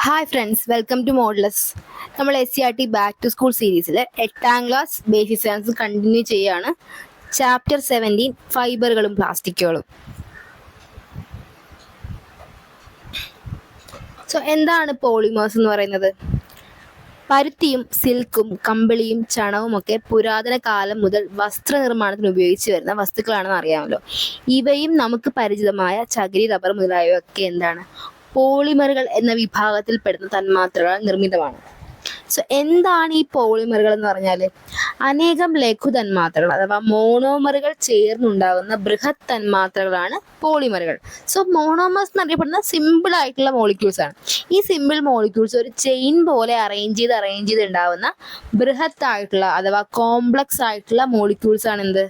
Hi friends, welcome to Modles. നമ്മൾ SCRT back to school സീരീസിൽ 8ാം ക്ലാസ് ബേസിക് സയൻസ് കണ്ടിന്യൂ ചെയ്യാണ്. Chapter 17 ഫൈബറുകളും പ്ലാസ്റ്റിക്കുകളും. എന്താണ് പോളിമേഴ്സ് എന്ന് പറയുന്നത്? പരുത്തിയും സിൽക്കും കമ്പിളിയും ചണവും ഒക്കെ പുരാതന കാലം മുതൽ വസ്ത്രനിർമ്മാണത്തിന് ഉപയോഗിച്ച് വരുന്ന വസ്തുക്കളാണെന്ന് അറിയാമല്ലോ. ഇവയും നമുക്ക് പരിചിതമായ ചകിരി, റബ്ബർ മുതലായവയൊക്കെ എന്താണ്? പോളിമറുകൾ എന്ന വിഭാഗത്തിൽപ്പെടുന്ന തന്മാത്രകളാൽ നിർമ്മിതമാണ്. എന്താണ് ഈ പോളിമറുകൾ എന്ന് പറഞ്ഞാൽ? അനേകം ലഘു തന്മാത്രകൾ അഥവാ മോണോമറുകൾ ചേർന്നുണ്ടാകുന്ന ബൃഹത് തന്മാത്രകളാണ് പോളിമറുകൾ. മോണോമേഴ്സ് എന്നറിയപ്പെടുന്ന സിമ്പിൾ ആയിട്ടുള്ള മോളിക്യൂൾസ് ആണ്. ഈ സിമ്പിൾ മോളിക്യൂൾസ് ഒരു ചെയിൻ പോലെ അറേഞ്ച് ചെയ്ത് ഉണ്ടാവുന്ന ബൃഹത് ആയിട്ടുള്ള അഥവാ കോംപ്ലക്സ് ആയിട്ടുള്ള മോളിക്യൂൾസ് ആണ് എന്ത്?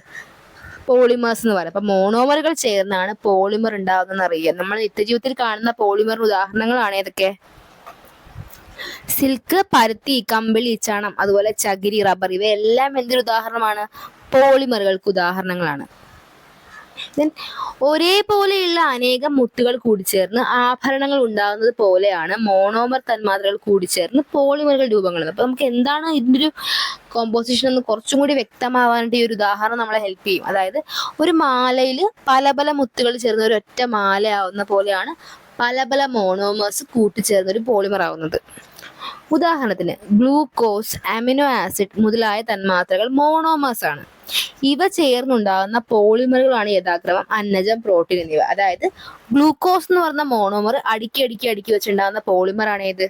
പോളിമേഴ്സ് എന്ന് പറയുന്നത്. അപ്പൊ മോണോമറുകൾ ചേർന്നാണ് പോളിമർ ഉണ്ടാകുന്നതെന്ന് അറിയുക. നമ്മൾ നിത്യജീവിതത്തിൽ കാണുന്ന പോളിമറിന് ഉദാഹരണങ്ങളാണ് ഏതൊക്കെ? സിൽക്ക്, പരുത്തി, കമ്പിളി, ചണം, അതുപോലെ ചകിരി, റബ്ബർ, ഇവയെല്ലാം എന്തൊരു ഉദാഹരണമാണ്? പോളിമറുകൾക്ക് ഉദാഹരണങ്ങളാണ്. ഒരേപോലെയുള്ള അനേകം മുത്തുകൾ കൂടിച്ചേർന്ന് ആഭരണങ്ങൾ ഉണ്ടാകുന്നത് പോലെയാണ് മോണോമർ തന്മാത്രകൾ കൂടിച്ചേർന്ന് പോളിമറുകൾ രൂപങ്ങൾ. അപ്പൊ നമുക്ക് എന്താണ് ഇതിൻ്റെ ഒരു കോമ്പോസിഷൻ എന്ന് കുറച്ചും കൂടി വ്യക്തമാവാനായിട്ട് ഈ ഒരു ഉദാഹരണം നമ്മളെ ഹെൽപ്പ് ചെയ്യും. അതായത് ഒരു മാലയിൽ പല പല മുത്തുകൾ ചേർന്ന് ഒരു ഒറ്റ മാലയാവുന്ന പോലെയാണ് പല പല മോണോമേഴ്സ് കൂട്ടിച്ചേർന്ന് ഒരു പോളിമർ ആവുന്നത്. ഉദാഹരണത്തിന് ഗ്ലൂക്കോസ്, അമിനോ ആസിഡ് മുതലായ തന്മാത്രകൾ മോണോമേഴ്സ് ആണ്. ഇവ ചേർന്നുണ്ടാകുന്ന പോളിമറുകളാണ് യഥാക്രമം അന്നജം, പ്രോട്ടീൻ എന്നിവ. അതായത് ഗ്ലൂക്കോസ് എന്ന് പറഞ്ഞ മോണോമർ അടുക്കി വെച്ചുണ്ടാകുന്ന പോളിമർ ആണ് ഏത്?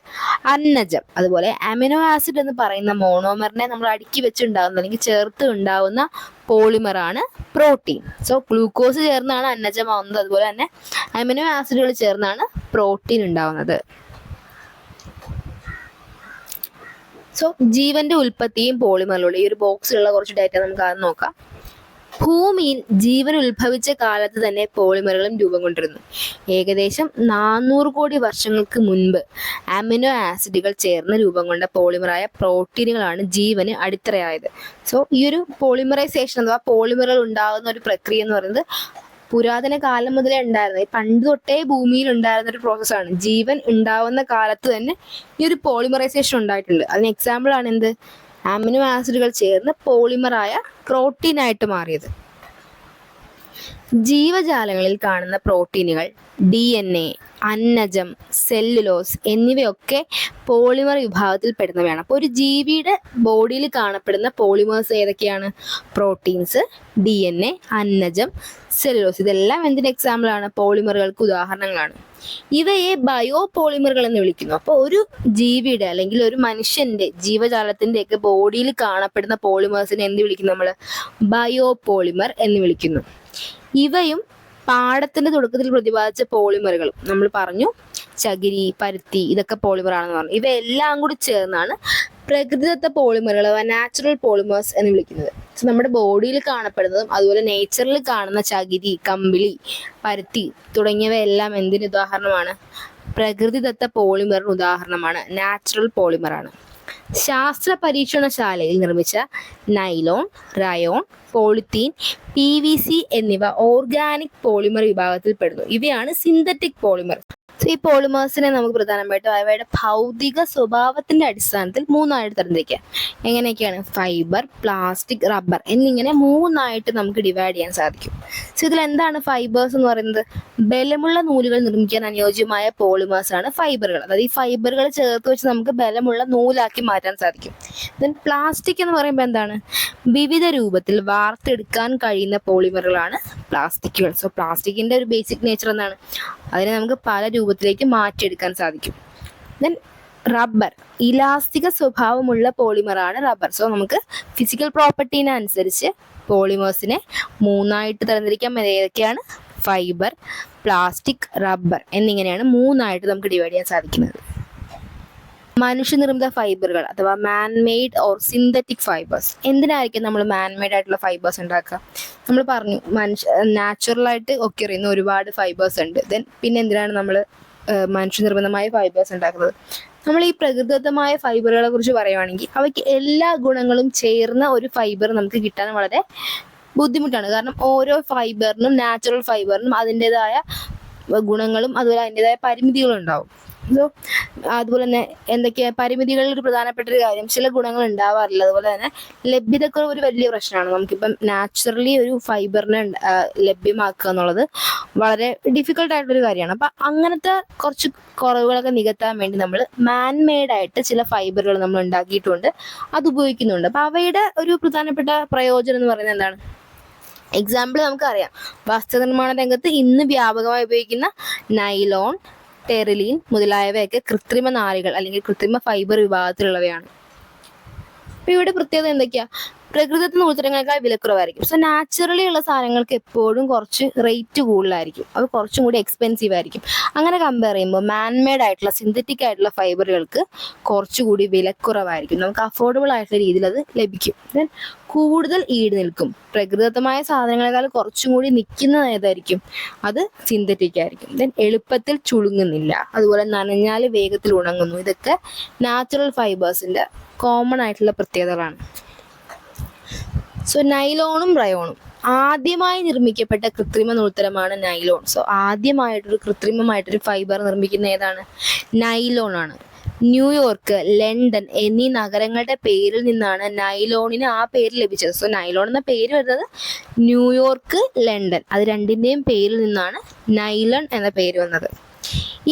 അന്നജം. അതുപോലെ അമിനോ ആസിഡ് എന്ന് പറയുന്ന മോണോമറിനെ നമ്മൾ അടുക്കി വെച്ചുണ്ടാകുന്ന അല്ലെങ്കിൽ ചേർത്ത് ഉണ്ടാവുന്ന പോളിമറാണ് പ്രോട്ടീൻ. ഗ്ലൂക്കോസ് ചേർന്നാണ് അന്നജമാവുന്നത്. അതുപോലെ തന്നെ അമിനോ ആസിഡുകൾ ചേർന്നാണ് പ്രോട്ടീൻ ഉണ്ടാവുന്നത്. ജീവന്റെ ഉൽപ്പത്തിയും പോളിമറിലുള്ള ഈ ഒരു ബോക്സിലുള്ള കുറച്ച് ഡാറ്റ നമുക്ക് ആദ്യം നോക്കാം. ഭൂമിയിൽ ജീവൻ ഉത്ഭവിച്ച കാലത്ത് തന്നെ പോളിമറുകളും രൂപം കൊണ്ടിരുന്നു. ഏകദേശം 400 കോടി വർഷങ്ങൾക്ക് മുൻപ് അമിനോ ആസിഡുകൾ ചേർന്ന് രൂപം കൊണ്ട പോളിമറായ പ്രോട്ടീനുകളാണ് ജീവന് അടിത്തറയായത്. ഈ ഒരു പോളിമറൈസേഷൻ അഥവാ പോളിമറുകൾ ഉണ്ടാകുന്ന ഒരു പ്രക്രിയ എന്ന് പറയുന്നത് പുരാതന കാലം മുതലേ ഉണ്ടായിരുന്നത്, പണ്ട് തൊട്ടേ ഭൂമിയിൽ ഉണ്ടായിരുന്ന ഒരു പ്രോസസ്സാണ്. ജീവൻ ഉണ്ടാവുന്ന കാലത്ത് തന്നെ ഈ ഒരു പോളിമറൈസേഷൻ ഉണ്ടായിട്ടുണ്ട്. അതിന് എക്സാമ്പിൾ ആണ് എന്ത്? അമിനോ ആസിഡുകൾ ചേർന്ന് പോളിമറായ പ്രോട്ടീനായിട്ട് മാറിയത്. ജീവജാലങ്ങളിൽ കാണുന്ന പ്രോട്ടീനുകൾ, DNA, അന്നജം, സെല്ലുലോസ് എന്നിവയൊക്കെ പോളിമർ വിഭാഗത്തിൽ പെടുന്നവയാണ്. അപ്പോൾ ഒരു ജീവിയുടെ ബോഡിയിൽ കാണപ്പെടുന്ന പോളിമേഴ്സ് ഏതൊക്കെയാണ്? പ്രോട്ടീൻസ്, DNA, അന്നജം, സെല്ലുലോസ്. ഇതെല്ലാം എന്തിന് എക്സാമ്പിൾ ആണ്? പോളിമറുകൾക്ക് ഉദാഹരണങ്ങളാണ്. ഇവയെ ബയോ പോളിമറുകൾ എന്ന് വിളിക്കുന്നു. അപ്പോൾ ഒരു ജീവിയുടെ അല്ലെങ്കിൽ ഒരു മനുഷ്യന്റെ ജീവജാലത്തിന്റെ ഒക്കെ ബോഡിയിൽ കാണപ്പെടുന്ന പോളിമേഴ്സിനെ എന്ത് വിളിക്കുന്നു? നമ്മൾ ബയോ പോളിമർ എന്ന് വിളിക്കുന്നു. ഇവയും പാഠത്തിന്റെ തുടക്കത്തിൽ പ്രതിപാദിച്ച പോളിമറുകളും നമ്മൾ പറഞ്ഞു, ചകിരി, പരുത്തി, ഇതൊക്കെ പോളിമർ ആണെന്ന് പറഞ്ഞു. ഇവയെല്ലാം കൂടി ചേർന്നാണ് പ്രകൃതിദത്ത പോളിമറുകൾ അഥവാ നാച്ചുറൽ പോളിമേഴ്സ് എന്ന് വിളിക്കുന്നത്. നമ്മുടെ ബോഡിയിൽ കാണപ്പെടുന്നതും അതുപോലെ നേച്ചറിൽ കാണുന്ന ചകിരി, കമ്പിളി, പരുത്തി തുടങ്ങിയവയെല്ലാം എന്തിന് ഉദാഹരണമാണ്? പ്രകൃതിദത്ത പോളിമറിന് ഉദാഹരണമാണ്, നാച്ചുറൽ പോളിമറാണ്. ശാസ്ത്ര പരീക്ഷണശാലയിൽ നിർമ്മിച്ച നൈലോൺ, റയോൺ, പോളിത്തീൻ, PVC എന്നിവ ഓർഗാനിക് പോളിമർ വിഭാഗത്തിൽ പെടുന്നു. ഇവയാണ് സിന്തറ്റിക് പോളിമർ. ഈ പോളിമേഴ്സിനെ നമുക്ക് പ്രധാനമായിട്ടും അവയുടെ ഭൗതിക സ്വഭാവത്തിന്റെ അടിസ്ഥാനത്തിൽ 3ആയിട്ട് തരംതിരിക്കാം. എങ്ങനെയൊക്കെയാണ്? ഫൈബർ, പ്ലാസ്റ്റിക്, റബ്ബർ എന്നിങ്ങനെ 3ആയിട്ട് നമുക്ക് ഡിവൈഡ് ചെയ്യാൻ സാധിക്കും. ഇതിൽ എന്താണ് ഫൈബേഴ്സ് എന്ന് പറയുന്നത്? ബലമുള്ള നൂലുകൾ നിർമ്മിക്കാൻ അനുയോജ്യമായ പോളിമേഴ്സ് ആണ് ഫൈബറുകൾ. അതായത് ഈ ഫൈബറുകൾ ചേർത്ത് വെച്ച് നമുക്ക് ബലമുള്ള നൂലാക്കി മാറ്റാൻ സാധിക്കും. ദെൻ പ്ലാസ്റ്റിക് എന്ന് പറയുമ്പോൾ എന്താണ്? വിവിധ രൂപത്തിൽ വാർത്തെടുക്കാൻ കഴിയുന്ന പോളിമറുകളാണ് പ്ലാസ്റ്റിക്കുകൾ. പ്ലാസ്റ്റിക്കിന്റെ ഒരു ബേസിക് നേച്ചർ എന്താണ്? അതിനെ നമുക്ക് പല രൂപത്തിലേക്ക് മാറ്റിയെടുക്കാൻ സാധിക്കും. ദെൻ റബ്ബർ, ഇലാസ്തിക സ്വഭാവമുള്ള പോളിമറാണ് റബ്ബർ. നമുക്ക് ഫിസിക്കൽ പ്രോപ്പർട്ടീനെ അനുസരിച്ച് പോളിമേഴ്സിനെ 3ആയിട്ട് തരംതിരിക്കാം. ഏതൊക്കെയാണ്? ഫൈബർ, പ്ലാസ്റ്റിക്, റബ്ബർ എന്നിങ്ങനെയാണ് 3ആയിട്ട് നമുക്ക് ഡിവൈഡ് ചെയ്യാൻ സാധിക്കുന്നത്. മനുഷ്യനിർമ്മിത ഫൈബറുകൾ അഥവാ മാൻ മെയ്ഡ് ഓർ സിന്തറ്റിക് ഫൈബേഴ്സ്. എന്തിനായിരിക്കും നമ്മൾ മാൻ മെയ്ഡ് ആയിട്ടുള്ള ഫൈബേഴ്സ് ഉണ്ടാക്കുക? നമ്മൾ പറഞ്ഞു നാച്ചുറലായിട്ട് ഒക്കെ അറിയുന്ന ഒരുപാട് ഫൈബേഴ്സ് ഉണ്ട്. ദെൻ പിന്നെ എന്തിനാണ് നമ്മൾ മനുഷ്യനിർമ്മിതമായ ഫൈബേഴ്സ് ഉണ്ടാക്കുന്നത്? നമ്മൾ ഈ പ്രകൃതിദത്തമായ ഫൈബറുകളെ കുറിച്ച് പറയുവാണെങ്കിൽ അവയ്ക്ക് എല്ലാ ഗുണങ്ങളും ചേർന്ന ഒരു ഫൈബർ നമുക്ക് കിട്ടാൻ വളരെ ബുദ്ധിമുട്ടാണ്. കാരണം ഓരോ ഫൈബറിനും, നാച്ചുറൽ ഫൈബറിനും അതിൻ്റെതായ ഗുണങ്ങളും അതുപോലെ അതിൻ്റെതായ പരിമിതികളും ഉണ്ടാവും. സോ അതുപോലെ തന്നെ എന്തൊക്കെയാ പരിമിതികളിൽ ഒരു പ്രധാനപ്പെട്ട ഒരു കാര്യം, ചില ഗുണങ്ങൾ ഉണ്ടാവാറില്ല. അതുപോലെ തന്നെ ലഭ്യതക്കുറവ് ഒരു വലിയ പ്രശ്നമാണ്. നമുക്കിപ്പം നാച്ചുറലി ഒരു ഫൈബറിനെ ലഭ്യമാക്കുക എന്നുള്ളത് വളരെ ഡിഫിക്കൽട്ട് ആയിട്ടൊരു കാര്യമാണ്. അപ്പം അങ്ങനത്തെ കുറച്ച് കുറവുകളൊക്കെ നികത്താൻ വേണ്ടി നമ്മൾ മാൻമെയ്ഡ് ആയിട്ട് ചില ഫൈബറുകൾ നമ്മൾ ഉണ്ടാക്കിയിട്ടുണ്ട്, അത് ഉപയോഗിക്കുന്നുണ്ട്. അപ്പം അവയുടെ ഒരു പ്രധാനപ്പെട്ട പ്രയോജനം എന്ന് പറയുന്നത് എന്താണ്? എക്സാമ്പിൾ നമുക്കറിയാം, വസ്ത്രനിർമ്മാണ രംഗത്ത് ഇന്ന് വ്യാപകമായി ഉപയോഗിക്കുന്ന നൈലോൺ, ടെറിലീൻ മുതലായവയൊക്കെ കൃത്രിമ നാരുകൾ അല്ലെങ്കിൽ കൃത്രിമ ഫൈബർ വിഭാഗത്തിലുള്ളവയാണ്. അപ്പൊ ഇവിടെ പ്രത്യേകത എന്തൊക്കെയാ? പ്രകൃതിദത്ത നൂൽത്തരങ്ങളേക്കാൾ വിലക്കുറവായിരിക്കും. സോ നാച്ചുറലി ഉള്ള സാധനങ്ങൾക്ക് എപ്പോഴും കുറച്ച് റേറ്റ് കൂടുതലായിരിക്കും, അത് കുറച്ചും കൂടി എക്സ്പെൻസീവ് ആയിരിക്കും. അങ്ങനെ കമ്പയർ ചെയ്യുമ്പോൾ മാൻമെയ്ഡ് ആയിട്ടുള്ള സിന്തറ്റിക് ആയിട്ടുള്ള ഫൈബറുകൾക്ക് കുറച്ചുകൂടി വിലക്കുറവായിരിക്കും, നമുക്ക് അഫോർഡബിൾ ആയിട്ടുള്ള രീതിയിൽ അത് ലഭിക്കും. ദെൻ കൂടുതൽ ഈട് നിൽക്കും. പ്രകൃതിദത്തമായ സാധനങ്ങളെക്കാൾ കുറച്ചും കൂടി നിൽക്കുന്ന ഏതായിരിക്കും? അത് സിന്തറ്റിക് ആയിരിക്കും. ദെൻ എളുപ്പത്തിൽ ചുളുങ്ങുന്നില്ല, അതുപോലെ നനഞ്ഞാൽ വേഗത്തിൽ ഉണങ്ങുന്നു. ഇതൊക്കെ നാച്ചുറൽ ഫൈബേഴ്സിന്റെ കോമൺ ആയിട്ടുള്ള പ്രത്യേകതകളാണ്. സോ നൈലോണും റയോണും ആദ്യമായി നിർമ്മിക്കപ്പെട്ട കൃത്രിമ നൂൽത്തരമാണ് നൈലോൺ. സോ ആദ്യമായിട്ടൊരു കൃത്രിമമായിട്ടൊരു ഫൈബർ നിർമ്മിക്കുന്ന ഏതാണ്? നൈലോൺ ആണ്. ന്യൂയോർക്ക്, ലണ്ടൻ എന്നീ നഗരങ്ങളുടെ പേരിൽ നിന്നാണ് നൈലോണിന് ആ പേര് ലഭിച്ചത്. സോ നൈലോൺ എന്ന പേര് വരുന്നത് ന്യൂയോർക്ക്, ലണ്ടൻ, അത് രണ്ടിൻ്റെയും പേരിൽ നിന്നാണ് നൈലോൺ എന്ന പേര് വന്നത്.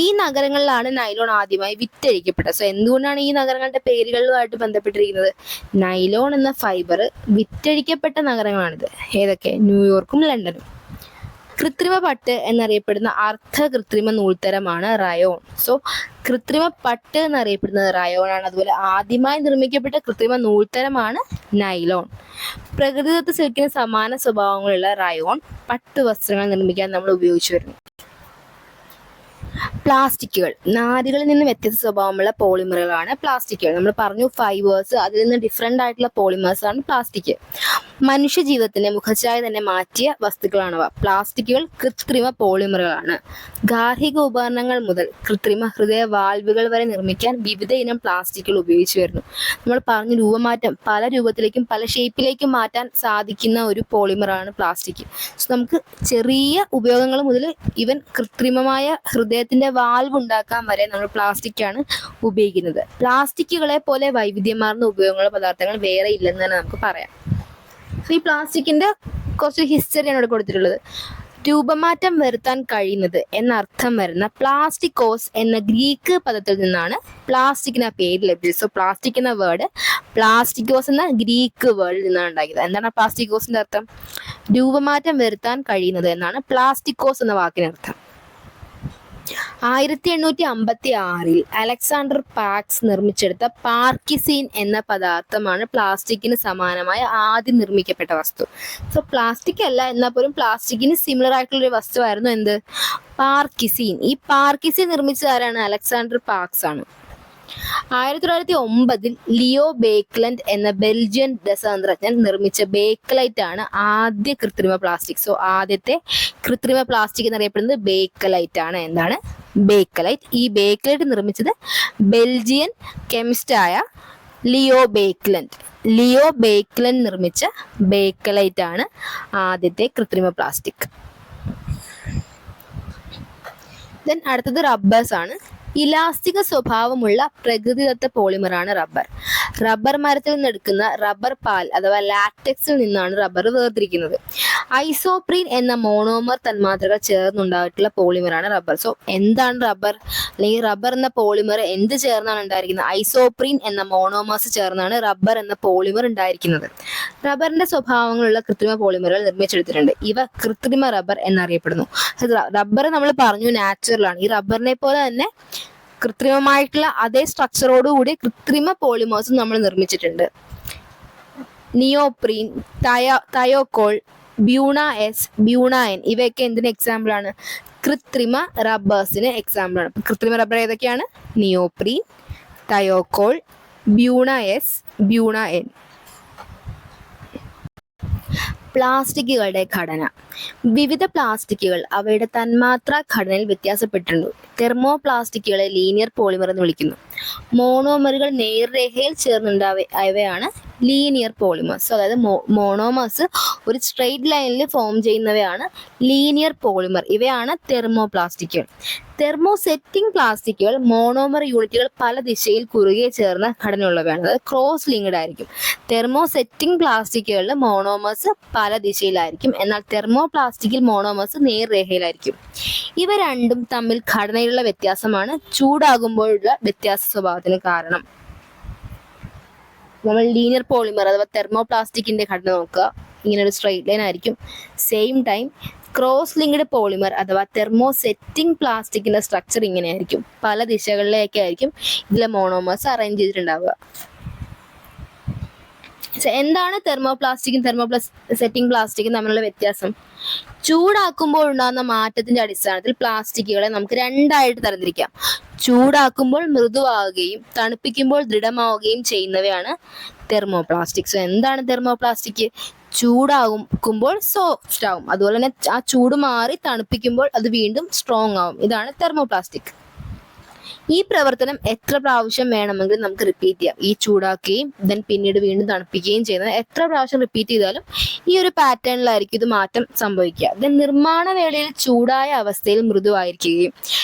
ഈ നഗരങ്ങളിലാണ് നൈലോൺ ആദ്യമായി വിറ്റഴിക്കപ്പെട്ടത്. സോ എന്തുകൊണ്ടാണ് ഈ നഗരങ്ങളുടെ പേരുകളുമായിട്ട് ബന്ധപ്പെട്ടിരിക്കുന്നത്? നൈലോൺ എന്ന ഫൈബർ വിറ്റഴിക്കപ്പെട്ട നഗരങ്ങളാണിത്. ഏതൊക്കെ? ന്യൂയോർക്കും ലണ്ടനും. കൃത്രിമ പട്ട് എന്നറിയപ്പെടുന്ന അർദ്ധ കൃത്രിമ നൂൽത്തരമാണ് റയോൺ. സോ കൃത്രിമ പട്ട് എന്നറിയപ്പെടുന്നത് റയോൺ ആണ്. അതുപോലെ ആദ്യമായി നിർമ്മിക്കപ്പെട്ട കൃത്രിമ നൂൽത്തരമാണ് നൈലോൺ. പ്രകൃതിദത്ത സിൽക്കിന് സമാന സ്വഭാവങ്ങളുള്ള റയോൺ പട്ടുവസ്ത്രങ്ങൾ നിർമ്മിക്കാൻ നമ്മൾ ഉപയോഗിച്ചു വരുന്നു. പ്ലാസ്റ്റിക്കുകൾ, നാരുകളിൽ നിന്ന് വ്യത്യസ്ത സ്വഭാവമുള്ള പോളിമറുകളാണ് പ്ലാസ്റ്റിക്കുകൾ. നമ്മൾ പറഞ്ഞു ഫൈബേഴ്സ്, അതിൽ നിന്ന് ഡിഫറെൻ്റ് ആയിട്ടുള്ള പോളിമേഴ്സ് ആണ് പ്ലാസ്റ്റിക്. മനുഷ്യ ജീവിതത്തിന്റെ മുഖച്ഛായ തന്നെ മാറ്റിയ വസ്തുക്കളാണവ. പ്ലാസ്റ്റിക്കുകൾ കൃത്രിമ പോളിമറുകളാണ്. ഗാർഹിക ഉപകരണങ്ങൾ മുതൽ കൃത്രിമ ഹൃദയ വാൽവുകൾ വരെ നിർമ്മിക്കാൻ വിവിധ ഇനം പ്ലാസ്റ്റിക്കുകൾ ഉപയോഗിച്ചു വരുന്നു. നമ്മൾ പറഞ്ഞു രൂപമാറ്റം, പല രൂപത്തിലേക്കും പല ഷേപ്പിലേക്കും മാറ്റാൻ സാധിക്കുന്ന ഒരു പോളിമറാണ് പ്ലാസ്റ്റിക്. സോ നമുക്ക് ചെറിയ ഉപയോഗങ്ങൾ മുതൽ ഈവൻ കൃത്രിമമായ ഹൃദയത്തിന്റെ വാൽവ് ഉണ്ടാക്കാൻ വരെ നമ്മൾ പ്ലാസ്റ്റിക്കാണ് ഉപയോഗിക്കുന്നത്. പ്ലാസ്റ്റിക്കുകളെ പോലെ വൈവിധ്യമാർന്ന ഉപയോഗങ്ങളുള്ള പദാർത്ഥങ്ങൾ വേറെ ഇല്ലെന്ന് തന്നെ നമുക്ക് പറയാം. ഈ പ്ലാസ്റ്റിക്കിന്റെ കുറച്ച് ഹിസ്റ്ററിയാണ് ഇവിടെ കൊടുത്തിട്ടുള്ളത്. രൂപമാറ്റം വരുത്താൻ കഴിയുന്നത് എന്നർത്ഥം വരുന്ന പ്ലാസ്റ്റിക്കോസ് എന്ന ഗ്രീക്ക് പദത്തിൽ നിന്നാണ് പ്ലാസ്റ്റിക്കിന് ആ പേര് ലഭിച്ചത്. സോ പ്ലാസ്റ്റിക് എന്ന വേർഡ് പ്ലാസ്റ്റിക്കോസ് എന്ന ഗ്രീക്ക് വേർഡിൽ നിന്നാണ് ഉണ്ടാക്കിയത്. എന്താണ് പ്ലാസ്റ്റിക്കോസിന്റെ അർത്ഥം? രൂപമാറ്റം വരുത്താൻ കഴിയുന്നത് എന്നാണ് പ്ലാസ്റ്റിക്കോസ് എന്ന വാക്കിനർത്ഥം. 1856 അലക്സാണ്ടർ പാക്സ് നിർമ്മിച്ചെടുത്ത പാർക്കിസീൻ എന്ന പദാർത്ഥമാണ് പ്ലാസ്റ്റിക്കിന് സമാനമായ ആദ്യം നിർമ്മിക്കപ്പെട്ട വസ്തു. സോ പ്ലാസ്റ്റിക് അല്ല, എന്നാൽ പോലും പ്ലാസ്റ്റിക്കിന് സിമിലർ ആയിട്ടുള്ള ഒരു വസ്തുവായിരുന്നു എന്ത്? പാർക്കിസീൻ. ഈ പാർക്കിസീൻ നിർമ്മിച്ചത് ആരാണ്? അലക്സാണ്ടർ പാക്സ് ആണ്. 1909 ലിയോ ബേക്ക്ലൻഡ് എന്ന ബെൽജിയൻ രസതന്ത്രജ്ഞൻ നിർമ്മിച്ച ബേക്കലൈറ്റ് ആണ് ആദ്യ കൃത്രിമ പ്ലാസ്റ്റിക്. സോ ആദ്യത്തെ കൃത്രിമ പ്ലാസ്റ്റിക് എന്നറിയപ്പെടുന്നത് ബേക്കലൈറ്റ് ആണ്. എന്താണ് ബേക്കലൈറ്റ്? ഈ ബേക്കലൈറ്റ് നിർമ്മിച്ചത് ബെൽജിയൻ കെമിസ്റ്റായ ലിയോ ബേക്ക്ലൻഡ്. ലിയോ ബേക്ക്ലൻഡ് നിർമ്മിച്ച ബേക്കലൈറ്റ് ആണ് ആദ്യത്തെ കൃത്രിമ പ്ലാസ്റ്റിക്. ദെൻ അടുത്തത് റബ്ബേഴ്സ് ആണ്. ഇലാസ്റ്റിക സ്വഭാവമുള്ള പ്രകൃതിദത്ത പോളിമറാണ് റബ്ബർ. റബ്ബർ മരത്തിൽ നിന്നെടുക്കുന്ന റബ്ബർ പാൽ അഥവാ ലാറ്റക്സിൽ നിന്നാണ് റബ്ബർ വേർതിരിക്കുന്നത്. ഐസോപ്രീൻ എന്ന മോണോമർ തന്മാത്രകൾ ചേർന്നുണ്ടായിട്ടുള്ള പോളിമറാണ് റബ്ബർ. സോ എന്താണ് റബ്ബർ? അല്ലെങ്കിൽ റബ്ബർ എന്ന പോളിമർ എന്ത് ചേർന്നാണ് ഉണ്ടായിരിക്കുന്നത്? ഐസോപ്രീൻ എന്ന മോണോമേഴ്സ് ചേർന്നാണ് റബ്ബർ എന്ന പോളിമർ ഉണ്ടായിരിക്കുന്നത്. റബ്ബറിന്റെ സ്വഭാവങ്ങളുള്ള കൃത്രിമ പോളിമറുകൾ നിർമ്മിച്ചെടുത്തിട്ടുണ്ട്. ഇവ കൃത്രിമ റബ്ബർ എന്നറിയപ്പെടുന്നു. റബ്ബർ നമ്മൾ പറഞ്ഞു നാച്ചുറൽ ആണ്. ഈ റബ്ബറിനെ പോലെ തന്നെ കൃത്രിമമായിട്ടുള്ള അതേ സ്ട്രക്ചറോടുകൂടി കൃത്രിമ പോളിമേഴ്സും നമ്മൾ നിർമ്മിച്ചിട്ടുണ്ട്. Neoprene, thiokol, buna S, buna N ഇവയൊക്കെ എന്തിന് എക്സാമ്പിൾ ആണ്? കൃത്രിമ റബ്ബേഴ്സിന് എക്സാമ്പിൾ ആണ്. കൃത്രിമ റബ്ബർ ഏതൊക്കെയാണ്? Neoprene, thiokol, buna S, buna N. പ്ലാസ്റ്റിക്കുകളുടെ ഘടന. വിവിധ പ്ലാസ്റ്റിക്കുകൾ അവയുടെ തന്മാത്രാ ഘടനയിൽ വ്യത്യാസപ്പെട്ടിട്ടുണ്ട്. തെർമോ പ്ലാസ്റ്റിക്കുകളെ ലീനിയർ പോളിമർ എന്ന് വിളിക്കുന്നു. മോണോമറുകൾ നേർരേഖയിൽ ചേർന്നുണ്ടാവയാണ് ലീനിയർ പോളിമേഴ്സ്. അതായത് മോണോമേഴ്സ് ഒരു സ്ട്രെയിറ്റ് ലൈനിൽ ഫോം ചെയ്യുന്നവയാണ് ലീനിയർ പോളിമർ. ഇവയാണ് തെർമോപ്ലാസ്റ്റിക്കുകൾ. തെർമോസെറ്റിംഗ് പ്ലാസ്റ്റിക്കുകൾ മോണോമർ യൂണിറ്റുകൾ പല ദിശയിൽ കുറുകെ ചേർന്ന ഘടനയുള്ളവയാണ്. അതായത് ക്രോസ് ലിങ്ക്ഡ് ആയിരിക്കും. തെർമോസെറ്റിംഗ് പ്ലാസ്റ്റിക്കുകളിൽ മോണോമേഴ്സ് പല ദിശയിലായിരിക്കും, എന്നാൽ തെർമോപ്ലാസ്റ്റിക്കിൽ മോണോമേഴ്സ് നേർരേഖയിലായിരിക്കും. ഇവ രണ്ടും തമ്മിൽ ഘടനയിലുള്ള വ്യത്യാസമാണ് ചൂടാകുമ്പോഴുള്ള വ്യത്യാസ സ്വഭാവത്തിന് കാരണം. നമ്മൾ ലീനിയർ പോളിമർ അഥവാ തെർമോപ്ലാസ്റ്റിക്കിന്റെ ഘടന നോക്കുക, ഇങ്ങനെ ഒരു സ്ട്രെയിറ്റ് ലൈൻ ആയിരിക്കും. Same time cross linked polymer അഥവാ തെർമോസെറ്റിംഗ് പ്ലാസ്റ്റിക്കിന്റെ സ്ട്രക്ചർ ഇങ്ങനെയായിരിക്കും. പല ദിശകളിലേക്ക് ആയിരിക്കും ഇതിലെ മോണോമേഴ്സ് അറേഞ്ച് ചെയ്തിട്ടുണ്ടാവുക. എന്താണ് തെർമോപ്ലാസ്റ്റിക്കും തെർമോസെറ്റിംഗ് പ്ലാസ്റ്റിക്കും തമ്മിലുള്ള വ്യത്യാസം? ചൂടാക്കുമ്പോൾ ഉണ്ടാകുന്ന മാറ്റത്തിന്റെ അടിസ്ഥാനത്തിൽ പ്ലാസ്റ്റിക്കുകളെ നമുക്ക് രണ്ടായിട്ട് തരംതിരിക്കാം. ചൂടാക്കുമ്പോൾ മൃദുവാകുകയും തണുപ്പിക്കുമ്പോൾ ദൃഢമാവുകയും ചെയ്യുന്നവയാണ് തെർമോപ്ലാസ്റ്റിക്. എന്താണ് തെർമോപ്ലാസ്റ്റിക്? ചൂടാകുമ്പോൾ സോഫ്റ്റ് ആവും, അതുപോലെ തന്നെ ആ ചൂട് മാറി തണുപ്പിക്കുമ്പോൾ അത് വീണ്ടും സ്ട്രോങ് ആവും. ഇതാണ് തെർമോപ്ലാസ്റ്റിക്. ഈ പ്രവർത്തനം എത്ര പ്രാവശ്യം വേണമെങ്കിലും നമുക്ക് റിപ്പീറ്റ് ചെയ്യാം. ഈ ചൂടാക്കുകയും ദെൻ പിന്നീട് വീണ്ടും തണുപ്പിക്കുകയും ചെയ്യുന്നത് എത്ര പ്രാവശ്യം റിപ്പീറ്റ് ചെയ്താലും ഈ ഒരു പാറ്റേണിലായിരിക്കും ഇത് മാറ്റം സംഭവിക്കുക. ദെൻ നിർമ്മാണ വേളയിൽ ചൂടായ അവസ്ഥയിൽ മൃദുവായിരിക്കുകയും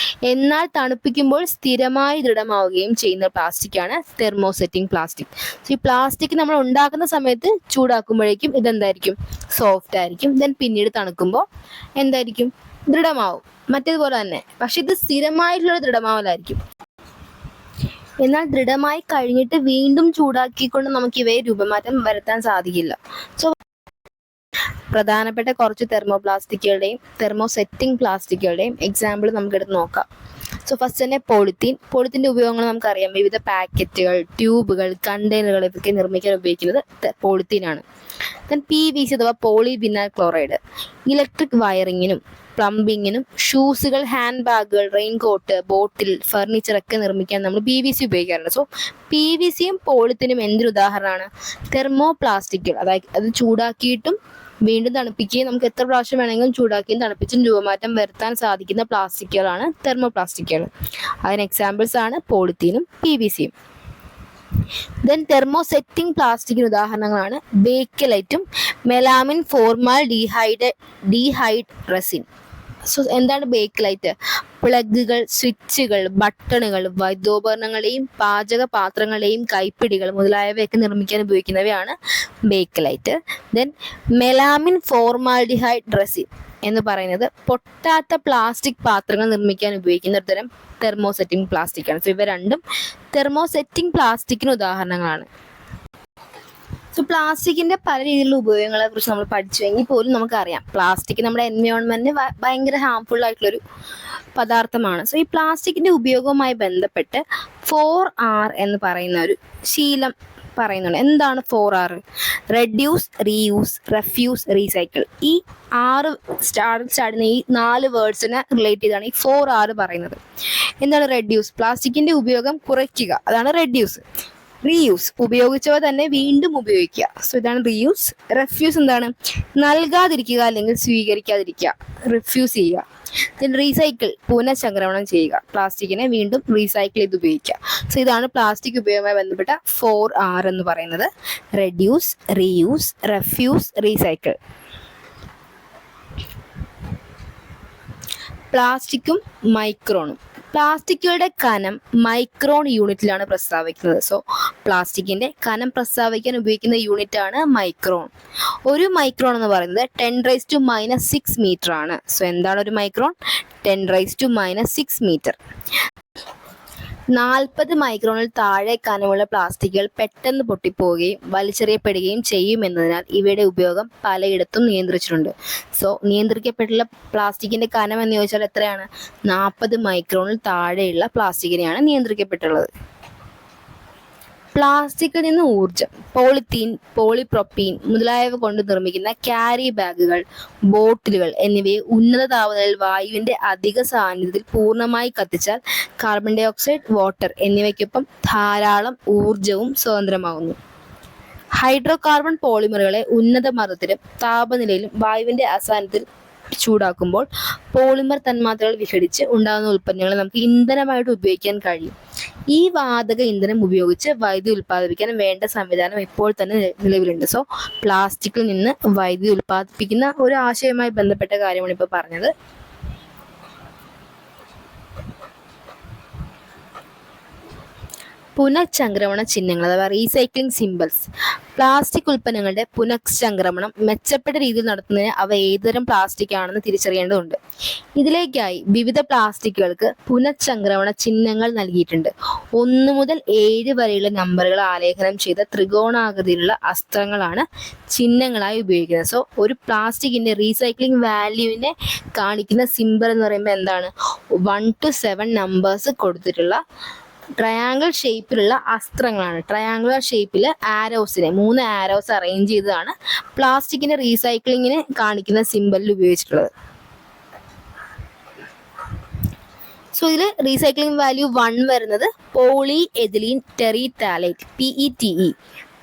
എന്നാൽ തണുപ്പിക്കുമ്പോൾ സ്ഥിരമായി ദൃഢമാവുകയും ചെയ്യുന്ന പ്ലാസ്റ്റിക്കാണ് തെർമോസെറ്റിംഗ് പ്ലാസ്റ്റിക്. ഈ പ്ലാസ്റ്റിക് നമ്മൾ ഉണ്ടാക്കുന്ന സമയത്ത് ചൂടാക്കുമ്പോഴേക്കും ഇതെന്തായിരിക്കും? സോഫ്റ്റ് ആയിരിക്കും. ദെൻ പിന്നീട് തണുക്കുമ്പോൾ എന്തായിരിക്കും? ദൃഢമാവും. മറ്റേതുപോലെ തന്നെ. പക്ഷെ ഇത് സ്ഥിരമായിട്ടുള്ള ദൃഢമാവലായിരിക്കും. എന്നാൽ ദൃഢമായി കഴിഞ്ഞിട്ട് വീണ്ടും ചൂടാക്കിക്കൊണ്ട് നമുക്ക് ഇവയെ രൂപമാറ്റം വരുത്താൻ സാധിക്കില്ല. സോ പ്രധാനപ്പെട്ട കുറച്ച് തെർമോപ്ലാസ്റ്റിക്കുകളുടെയും തെർമോസെറ്റിംഗ് പ്ലാസ്റ്റിക്കുകളുടെയും എക്സാമ്പിൾ നമുക്ക് എടുത്ത് നോക്കാം. സോ ഫസ്റ്റ് തന്നെ പോളിത്തീൻ്റെ ഉപയോഗങ്ങൾ നമുക്കറിയാം. വിവിധ പാക്കറ്റുകൾ, ട്യൂബുകൾ, കണ്ടെയ്നറുകൾ ഇതൊക്കെ നിർമ്മിക്കാൻ ഉപയോഗിക്കുന്നത് പോളിത്തീനാണ്. ദെൻ PVC അഥവാ പോളിവിനൈൽ ക്ലോറൈഡ് ഇലക്ട്രിക് വയറിങ്ങിനും പ്ലംബിങ്ങിനും, ഷൂസുകൾ, ഹാൻഡ് ബാഗുകൾ, റെയിൻകോട്ട്, ബോട്ടിൽ, ഫർണിച്ചർ ഒക്കെ നിർമ്മിക്കാൻ നമ്മൾ PVC ഉപയോഗിക്കാറുണ്ട്. സോ PVCയും പോളിത്തീനും എന്തൊരു ഉദാഹരണമാണ്? തെർമോപ്ലാസ്റ്റിക്കുകൾ. അതായത് അത് ചൂടാക്കിയിട്ടും വീണ്ടും തണുപ്പിക്കുകയും നമുക്ക് എത്ര പ്രാവശ്യം വേണമെങ്കിലും ചൂടാക്കിയും തണുപ്പിച്ചും രൂപമാറ്റം വരുത്താൻ സാധിക്കുന്ന പ്ലാസ്റ്റിക്കുകളാണ് തെർമോപ്ലാസ്റ്റിക്കുകൾ. അതിന് എക്സാമ്പിൾസ് ആണ് പോളിത്തീനും PVCയും. ദെൻ തെർമോസെറ്റിംഗ് പ്ലാസ്റ്റിക്കിന് ഉദാഹരണങ്ങളാണ് ബേക്കലൈറ്റും melamine formaldehyde resin. So എന്താണ് ബേക്കലൈറ്റ്? പ്ലഗുകൾ, സ്വിച്ചുകൾ, ബട്ടണുകൾ, വൈദ്യോപകരണങ്ങളെയും പാചക പാത്രങ്ങളെയും കൈപ്പിടികൾ മുതലായവയൊക്കെ നിർമ്മിക്കാൻ ഉപയോഗിക്കുന്നവയാണ് bakelite. Then melamine formaldehyde resin എന്ന് പറയുന്നത് പൊട്ടാത്ത പ്ലാസ്റ്റിക് പാത്രങ്ങൾ നിർമ്മിക്കാൻ ഉപയോഗിക്കുന്ന ഒരു തരം തെർമോസെറ്റിംഗ് പ്ലാസ്റ്റിക് ആണ്. സോ ഇവ രണ്ടും തെർമോസെറ്റിംഗ് പ്ലാസ്റ്റിക്കിന് ഉദാഹരണങ്ങളാണ്. സോ പ്ലാസ്റ്റിക്കിന്റെ പല രീതിയിലുള്ള ഉപയോഗങ്ങളെ കുറിച്ച് നമ്മൾ പഠിച്ചുവെങ്കിൽ പോലും നമുക്കറിയാം പ്ലാസ്റ്റിക് നമ്മുടെ എൻവയോൺമെന്റിന് ഭയങ്കര ഹാംഫുൾ ആയിട്ടുള്ളൊരു പദാർത്ഥമാണ്. സോ ഈ പ്ലാസ്റ്റിക്കിന്റെ ഉപയോഗവുമായി ബന്ധപ്പെട്ട് 4R എന്ന് പറയുന്ന ഒരു ശീലം പറയുന്നുണ്ട്. എന്താണ് 4R? Reduce, reuse, refuse, recycle. ഈ 6 സ്റ്റാർട്ടുന്ന ഈ 4 വേർഡ്സിനെ റിലേറ്റ് ചെയ്താണ് ഈ 4R പറയുന്നത്. എന്താണ് റെഡ്യൂസ്? പ്ലാസ്റ്റിക്കിന്റെ ഉപയോഗം കുറയ്ക്കുക, അതാണ് റെഡ്യൂസ്. റീയൂസ്, ഉപയോഗിച്ചവ തന്നെ വീണ്ടും ഉപയോഗിക്കുക. സോ ഇതാണ് റീയൂസ്. റെഫ്യൂസ് എന്താണ്? നൽകാതിരിക്കുക അല്ലെങ്കിൽ സ്വീകരിക്കാതിരിക്കുക, റിഫ്യൂസ് ചെയ്യുക. ദെൻ റീസൈക്കിൾ, പുനഃചംക്രമണം ചെയ്യുക, പ്ലാസ്റ്റിക്കിനെ വീണ്ടും റീസൈക്കിൾ ചെയ്ത് ഉപയോഗിക്കുക. സോ ഇതാണ് പ്ലാസ്റ്റിക് ഉപയോഗവുമായി ബന്ധപ്പെട്ട 4R എന്ന് പറയുന്നത്. Reduce, reuse, refuse, recycle. പ്ലാസ്റ്റിക്കും മൈക്രോണും. പ്ലാസ്റ്റിക്കുകളുടെ കനം മൈക്രോൺ യൂണിറ്റിലാണ് പ്രസ്താവിക്കുന്നത്. സോ പ്ലാസ്റ്റിക്കിന്റെ കനം പ്രസ്താവിക്കാൻ ഉപയോഗിക്കുന്ന യൂണിറ്റ് ആണ് മൈക്രോൺ. ഒരു മൈക്രോൺ എന്ന് പറയുന്നത് 10⁻⁻6 മീറ്റർ ആണ്. സോ എന്താണ് ഒരു മൈക്രോൺ? 10⁻⁻6 മീറ്റർ. 40 മൈക്രോണിൽ താഴെ കനമുള്ള പ്ലാസ്റ്റിക്കുകൾ പെട്ടെന്ന് പൊട്ടിപ്പോവുകയും വലിച്ചെറിയപ്പെടുകയും ചെയ്യുമെന്നതിനാൽ ഇവയുടെ ഉപയോഗം പലയിടത്തും നിയന്ത്രിച്ചിട്ടുണ്ട്. സോ നിയന്ത്രിക്കപ്പെട്ടുള്ള പ്ലാസ്റ്റിക്കിന്റെ കനം എന്ന് ചോദിച്ചാൽ എത്രയാണ്? 40 മൈക്രോണിൽ താഴെയുള്ള പ്ലാസ്റ്റിക്കിനെയാണ് നിയന്ത്രിക്കപ്പെട്ടുള്ളത്. പ്ലാസ്റ്റിക്കിൽ നിന്ന് ഊർജം. പോളിത്തീൻ, പോളിപ്രോപ്പീൻ മുതലായവ കൊണ്ട് നിർമ്മിക്കുന്ന ക്യാരി ബാഗുകൾ, ബോട്ടിലുകൾ എന്നിവയെ ഉന്നത താപനിലയിൽ വായുവിന്റെ അധിക സാന്നിധ്യത്തിൽ പൂർണ്ണമായി കത്തിച്ചാൽ കാർബൺ ഡൈ ഓക്സൈഡ്, വാട്ടർ എന്നിവയ്ക്കൊപ്പം ധാരാളം ഊർജവും സ്വതന്ത്രമാകുന്നു. ഹൈഡ്രോ കാർബൺ പോളിമറുകളെ ഉന്നത മർദ്ദത്തിലും താപനിലയിലും വായുവിന്റെ അസാന്നിധ്യത്തിൽ ചൂടാക്കുമ്പോൾ പോളിമർ തന്മാത്രകൾ വിഘടിച്ച് ഉണ്ടാകുന്ന ഉൽപ്പന്നങ്ങളെ നമുക്ക് ഇന്ധനമായിട്ട് ഉപയോഗിക്കാൻ കഴിയും. ഈ വാതക ഇന്ധനം ഉപയോഗിച്ച് വൈദ്യുതി ഉൽപ്പാദിപ്പിക്കാൻ വേണ്ട സംവിധാനം ഇപ്പോൾ തന്നെ നിലവിലുണ്ട്. സോ പ്ലാസ്റ്റിക്കിൽ നിന്ന് വൈദ്യുതി ഉൽപ്പാദിപ്പിക്കുന്ന ഒരു ആശയവുമായി ബന്ധപ്പെട്ട കാര്യമാണ് ഇപ്പോൾ പറഞ്ഞത്. പുനഃചംക്രമണ ചിഹ്നങ്ങൾ അഥവാ റീസൈക്ലിംഗ് സിംബൽസ്. പ്ലാസ്റ്റിക് ഉൽപ്പന്നങ്ങളുടെ പുനഃചംക്രമണം മെച്ചപ്പെട്ട രീതിയിൽ നടത്തുന്നതിന് അവ ഏതുതരം പ്ലാസ്റ്റിക് ആണെന്ന് തിരിച്ചറിയേണ്ടതുണ്ട്. ഇതിലേക്കായി വിവിധ പ്ലാസ്റ്റിക്കുകൾക്ക് പുനഃചംക്രമണ ചിഹ്നങ്ങൾ നൽകിയിട്ടുണ്ട്. 1 മുതൽ 7 വരെയുള്ള നമ്പറുകൾ ആലേഖനം ചെയ്ത ത്രികോണാകൃതിയിലുള്ള അസ്ത്രങ്ങളാണ് ചിഹ്നങ്ങളായി ഉപയോഗിക്കുന്നത്. സോ ഒരു പ്ലാസ്റ്റിക്കിന്റെ റീസൈക്ലിംഗ് വാല്യൂവിനെ കാണിക്കുന്ന സിംബൽ എന്ന് പറയുമ്പോൾ എന്താണ്? 1 to 7 നമ്പേഴ്സ് കൊടുത്തിട്ടുള്ള ട്രയാങ്കിൾ ഷേപ്പിലുള്ള അസ്ത്രങ്ങളാണ്. ട്രയാങ്കുലർ ഷേപ്പിൽ ആരോസിനെ 3 ആരോസ് അറേഞ്ച് ചെയ്തതാണ് പ്ലാസ്റ്റിക്കിന്റെ റീസൈക്ലിങ്ങിന് കാണിക്കുന്ന സിംബലിൽ ഉപയോഗിച്ചിട്ടുള്ളത്. സോ ഇതിൽ റീസൈക്ലിംഗ് വാല്യൂ 1 വരുന്നത് polyethylene terephthalate PETE,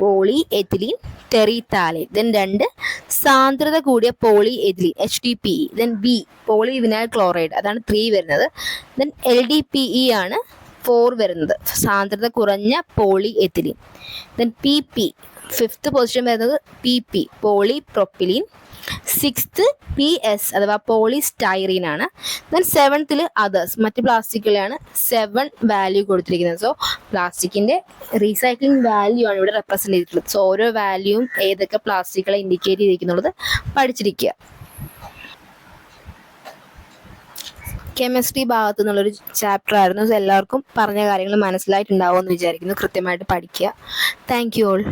polyethylene terephthalate. Then 2 സാന്ദ്രത കൂടിയ polyethylene HDPE. Then B polyvinyl chloride, അതാണ് 3 വരുന്നത്. ദെൻ LDPE ആണ് 4 വരുന്നത്, സാന്ദ്രത കുറഞ്ഞ polyethylene. Then PP 5th position വരുന്നത് PP polypropylene. 6th PS അഥവാ പോളി സ്റ്റൈറീൻ ആണ്. ദെൻ 7th അതേഴ്സ്, മറ്റ് പ്ലാസ്റ്റിക്കുകളാണ് 7 വാല്യൂ കൊടുത്തിരിക്കുന്നത്. സോ പ്ലാസ്റ്റിക്കിന്റെ റീസൈക്ലിംഗ് വാല്യൂ ആണ് ഇവിടെ റെപ്രസെന്റ് ചെയ്തിട്ടുള്ളത്. സോ ഓരോ വാല്യൂവും ഏതൊക്കെ പ്ലാസ്റ്റിക്കുകളെ ഇൻഡിക്കേറ്റ് ചെയ്തിരിക്കുന്നുള്ളത് പഠിച്ചിരിക്കുക. കെമിസ്ട്രി ഭാഗത്തു നിന്നുള്ളൊരു ചാപ്റ്റർ ആയിരുന്നു. എല്ലാവർക്കും പറഞ്ഞ കാര്യങ്ങൾ മനസ്സിലായിട്ടുണ്ടാവുമെന്ന് വിചാരിക്കുന്നു. കൃത്യമായിട്ട് പഠിക്കുക. Thank you all.